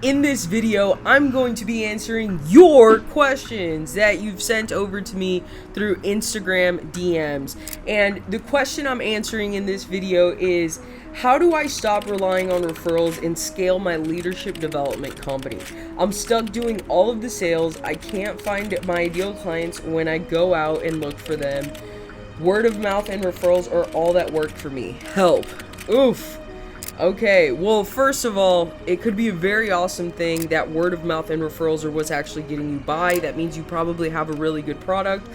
In this video, I'm going to be answering your questions that you've sent over to me through Instagram DMs. And the question I'm answering in this video is, how do I stop relying on referrals and scale my leadership development company? I'm stuck doing all of the sales. I can't find my ideal clients when I go out and look for them. Word of mouth and referrals are all that work for me. Help. Oof. Okay, well, first of all, it could be a very awesome thing that word of mouth and referrals are what's actually getting you by. That means you probably have a really good product.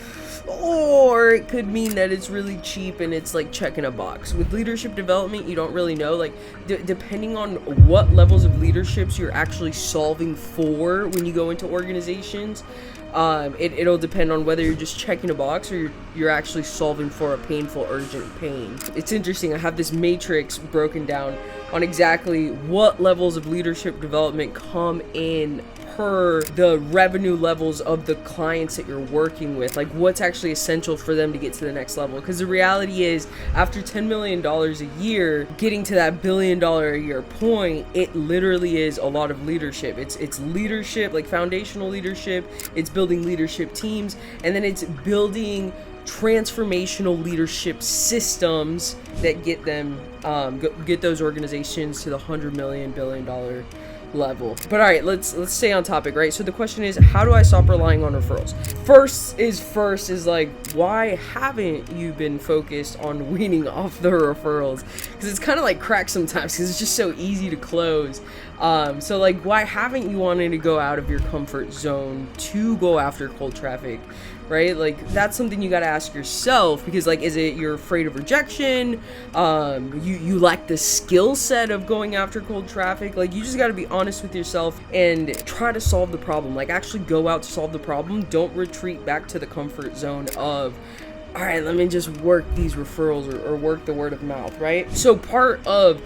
Or it could mean that it's really cheap and it's like checking a box. With leadership development, you don't really know. Like, depending on what levels of leaderships you're actually solving for when you go into organizations, it'll depend on whether you're just checking a box or you're actually solving for a painful, urgent pain. It's interesting. I have this matrix broken down on exactly what levels of leadership development come in per the revenue levels of the clients that you're working with, like what's actually essential for them to get to the next level. Because the reality is, after $10 million a year, getting to that $1 billion a year point, it literally is a lot of leadership. It's leadership, like foundational leadership, it's building leadership teams, and then it's building transformational leadership systems that get them get those organizations to the $100 million, $1 billion level. But all right, let's stay on topic, right? So the question is, how do I stop relying on referrals? First is like, why haven't you been focused on weaning off the referrals? Because it's kind of like crack sometimes, because it's just so easy to close. So like, why haven't you wanted to go out of your comfort zone to go after cold traffic? Right? Like, that's something you got to ask yourself, because like, is it you're afraid of rejection? You lack the skill set of going after cold traffic? Like, you just got to be honest with yourself and try to solve the problem. Like, actually go out to solve the problem. Don't retreat back to the comfort zone of, all right, let me just work these referrals or work the word of mouth, right? So part of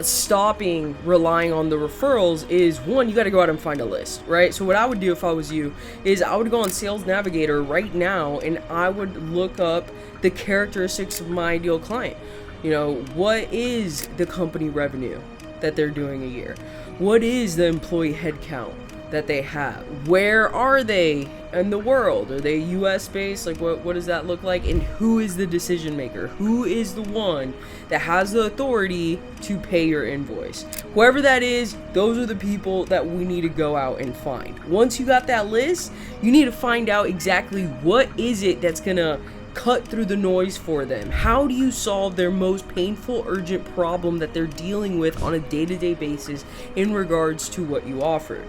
stopping relying on the referrals is, one, you got to go out and find a list, right? So what I would do if I was you is I would go on Sales Navigator right now and I would look up the characteristics of my ideal client. You know, what is the company revenue that they're doing a year? What is the employee headcount that they have? Where are they in the world? Are they US based? Like, what does that look like? And who is the decision maker? Who is the one that has the authority to pay your invoice? Whoever that is, those are the people that we need to go out and find. Once you got that list, you need to find out exactly what is it that's gonna cut through the noise for them. How do you solve their most painful, urgent problem that they're dealing with on a day-to-day basis in regards to what you offer?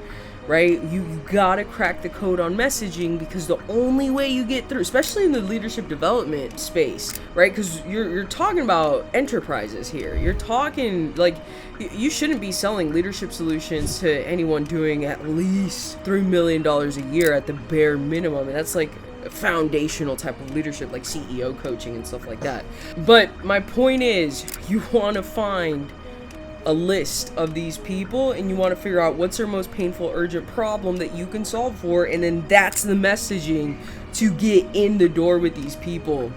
Right? You gotta crack the code on messaging, because the only way you get through, especially in the leadership development space, right? Because you're talking about enterprises here. You're talking, like, you shouldn't be selling leadership solutions to anyone doing at least $3 million a year at the bare minimum. And that's like foundational type of leadership, like CEO coaching and stuff like that. But my point is, you want to find a list of these people and you want to figure out what's their most painful, urgent problem that you can solve for, and then that's the messaging to get in the door with these people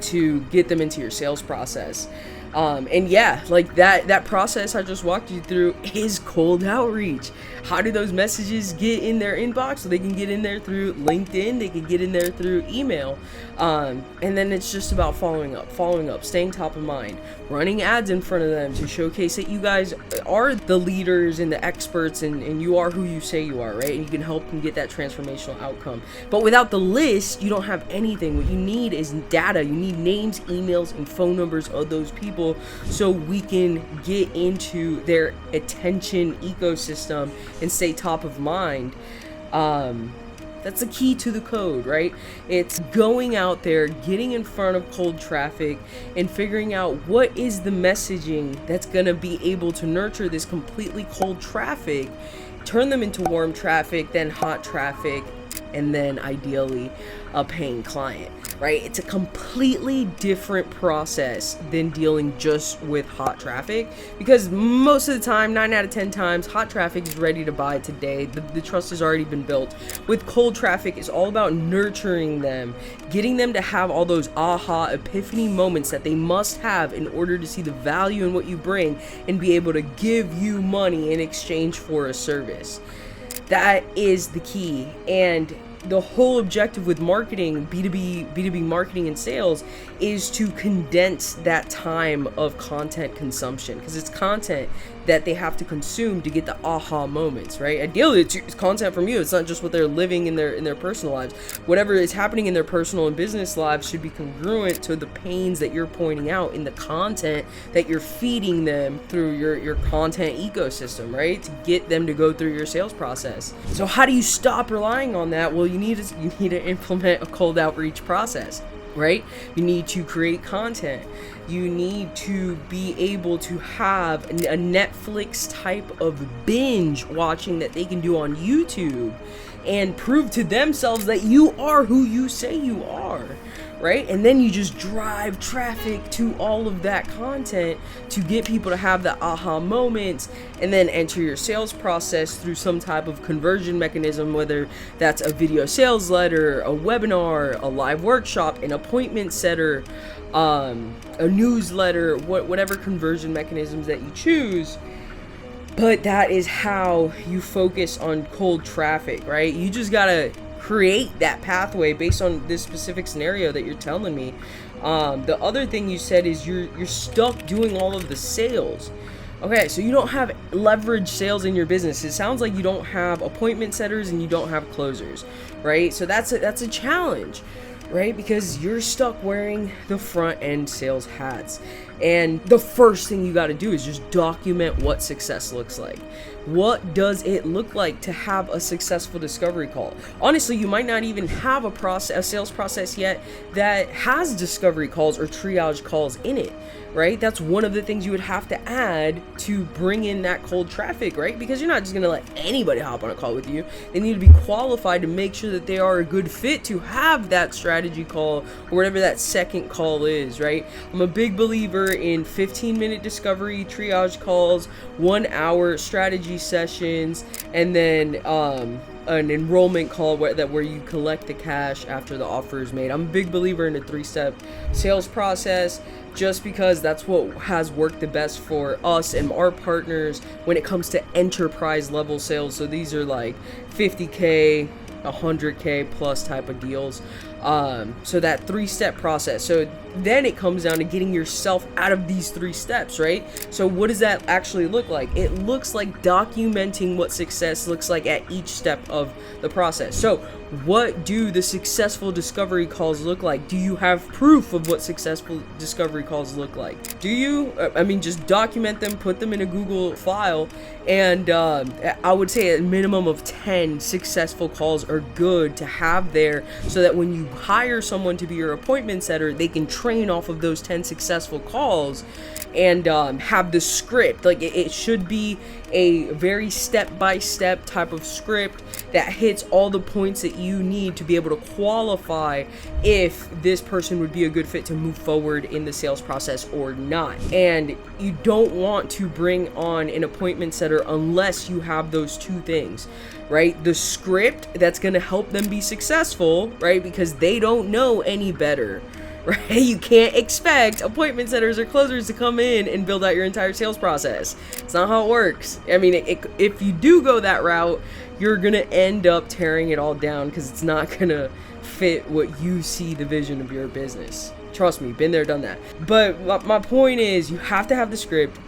to get them into your sales process. And yeah, like that process I just walked you through is cold outreach. How do those messages get in their inbox? So they can get in there through LinkedIn, they can get in there through email. And then it's just about following up, staying top of mind, running ads in front of them to showcase that you guys are the leaders and the experts, and you are who you say you are, right? And you can help them get that transformational outcome. But without the list, you don't have anything. What you need is data. You need names, emails, and phone numbers of those people, so we can get into their attention ecosystem and stay top of mind. That's the key to the code, right? It's going out there, getting in front of cold traffic, and figuring out what is the messaging that's gonna be able to nurture this completely cold traffic, turn them into warm traffic, then hot traffic, and then ideally a paying client, right? It's a completely different process than dealing just with hot traffic, because most of the time, 9 out of 10 times, hot traffic is ready to buy today. The trust has already been built. With cold traffic, it's all about nurturing them, getting them to have all those aha epiphany moments that they must have in order to see the value in what you bring and be able to give you money in exchange for a service. That is the key. And the whole objective with marketing, B2B marketing and sales, is to condense that time of content consumption, because it's content that they have to consume to get the aha moments, right? Ideally, it's content from you. It's not just what they're living in their personal lives. Whatever is happening in their personal and business lives should be congruent to the pains that you're pointing out in the content that you're feeding them through your content ecosystem, right? To get them to go through your sales process. So how do you stop relying on that? Well, you need to implement a cold outreach process, right? You need to create content. You need to be able to have a Netflix type of binge watching that they can do on YouTube and prove to themselves that you are who you say you are, right? And then you just drive traffic to all of that content to get people to have the aha moments, and then enter your sales process through some type of conversion mechanism, whether that's a video sales letter, a webinar, a live workshop, an appointment setter, a newsletter, whatever conversion mechanisms that you choose. But that is how you focus on cold traffic, right? You just gotta create that pathway based on this specific scenario that you're telling me. The other thing you said is you're stuck doing all of the sales. Okay, so you don't have leverage sales in your business. It sounds like you don't have appointment setters and you don't have closers, right? So that's a challenge, right? Because you're stuck wearing the front end sales hats. And the first thing you got to do is just document what success looks like. What does it look like to have a successful discovery call? Honestly, you might not even have a sales process yet that has discovery calls or triage calls in it, right? That's one of the things you would have to add to bring in that cold traffic, right? Because you're not just going to let anybody hop on a call with you. They need to be qualified to make sure that they are a good fit to have that strategy call or whatever that second call is, right? I'm a big believer in 15-minute discovery triage calls, 1 hour strategy sessions, and then an enrollment call where you collect the cash after the offer is made. I'm a big believer in a 3-step sales process, just because that's what has worked the best for us and our partners when it comes to enterprise level sales. So these are like 50K, 100K plus type of deals. So that 3-step process. So then it comes down to getting yourself out of these 3 steps, right? So what does that actually look like? It looks like documenting what success looks like at each step of the process. So what do the successful discovery calls look like? Do you have proof of what successful discovery calls look like? Do you? Just document them, put them in a Google file, and I would say a minimum of 10 successful calls are good to have there, so that when you hire someone to be your appointment setter, they can train off of those 10 successful calls and have the script. Like it should be a very step-by-step type of script that hits all the points that you need to be able to qualify if this person would be a good fit to move forward in the sales process or not. And you don't want to bring on an appointment setter unless you have those 2 things, right? The script that's going to help them be successful, right? Because they don't know any better, right? You can't expect appointment setters or closers to come in and build out your entire sales process. It's not how it works. If you do go that route, you're going to end up tearing it all down because it's not going to fit what you see the vision of your business. Trust me, been there, done that. But my point is, you have to have the script,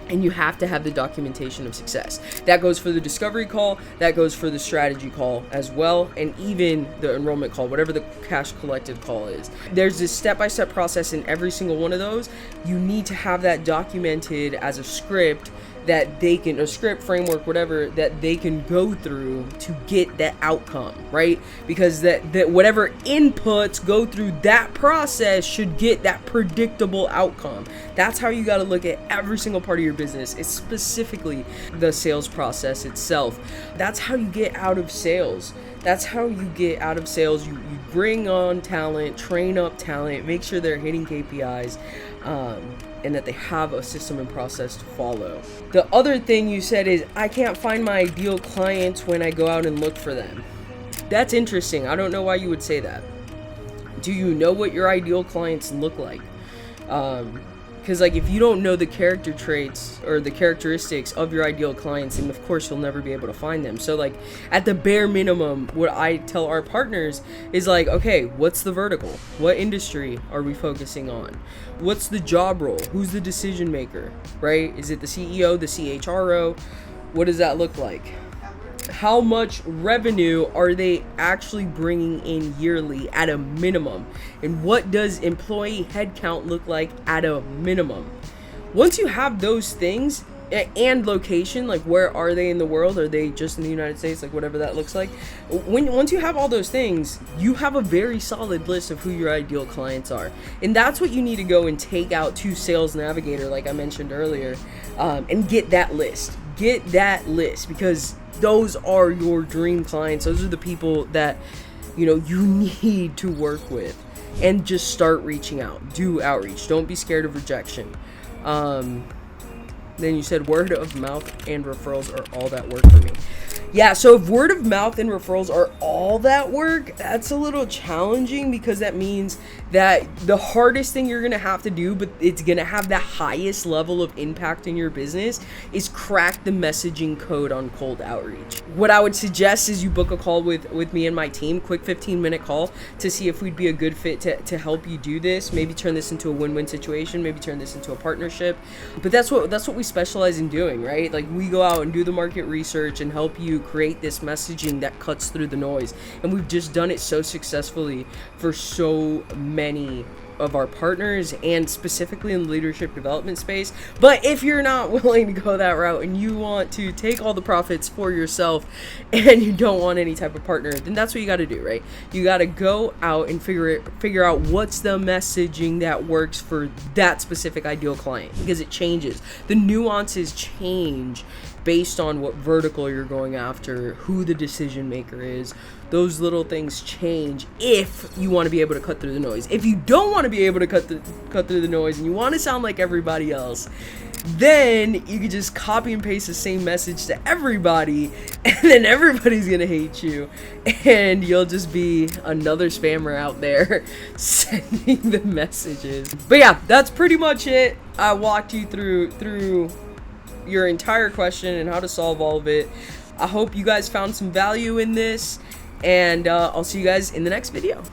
and you have to have the documentation of success. That goes for the discovery call, that goes for the strategy call as well, and even the enrollment call, whatever the cash collected call is. There's this step-by-step process in every single one of those. You need to have that documented as a script that they can, a script, framework, whatever, that they can go through to get that outcome, right? Because that whatever inputs go through that process should get that predictable outcome. That's how you got to look at every single part of your business. It's specifically the sales process itself. That's how you get out of sales. That's how you get out of sales. You bring on talent, train up talent, make sure they're hitting KPIs, and that they have a system and process to follow. The other thing you said is, I can't find my ideal clients when I go out and look for them. That's interesting. I don't know why you would say that. Do you know what your ideal clients look like? Because like, if you don't know the character traits or the characteristics of your ideal clients, then of course you'll never be able to find them. So like, at the bare minimum, what I tell our partners is like, okay, what's the vertical? What industry are we focusing on? What's the job role? Who's the decision maker, right? Is it the CEO, the CHRO? What does that look like? How much revenue are they actually bringing in yearly at a minimum? And what does employee headcount look like at a minimum? Once you have those things, and location, like where are they in the world? Are they just in the United States? Like whatever that looks like. Once you have all those things, you have a very solid list of who your ideal clients are. And that's what you need to go and take out to Sales Navigator, like I mentioned earlier, and get that list. Get that list, because those are your dream clients. Those are the people that, you know, you need to work with. And just start reaching out. Do outreach. Don't be scared of rejection. Then you said word of mouth and referrals are all that work for me. Yeah, so if word of mouth and referrals are all that work, that's a little challenging, because that means that the hardest thing you're going to have to do, but it's going to have the highest level of impact in your business, is crack the messaging code on cold outreach. What I would suggest is you book a call with me and my team, quick 15-minute call, to see if we'd be a good fit to help you do this. Maybe turn this into a win-win situation, maybe turn this into a partnership. But that's what we specialize in doing, right? Like, we go out and do the market research and help you create this messaging that cuts through the noise. And we've just done it so successfully for so many of our partners, and specifically in the leadership development space. But if you're not willing to go that route and you want to take all the profits for yourself and you don't want any type of partner, then that's what you got to do, right? You got to go out and figure out what's the messaging that works for that specific ideal client, because it changes. The nuances change based on what vertical you're going after, who the decision maker is. Those little things change if you want to be able to cut through the noise. If you don't want to be able to cut through the noise and you want to sound like everybody else, then you can just copy and paste the same message to everybody, and then everybody's gonna hate you, and you'll just be another spammer out there sending the messages. But yeah, that's pretty much it. I walked you through your entire question and how to solve all of it. I hope you guys found some value in this, and I'll see you guys in the next video.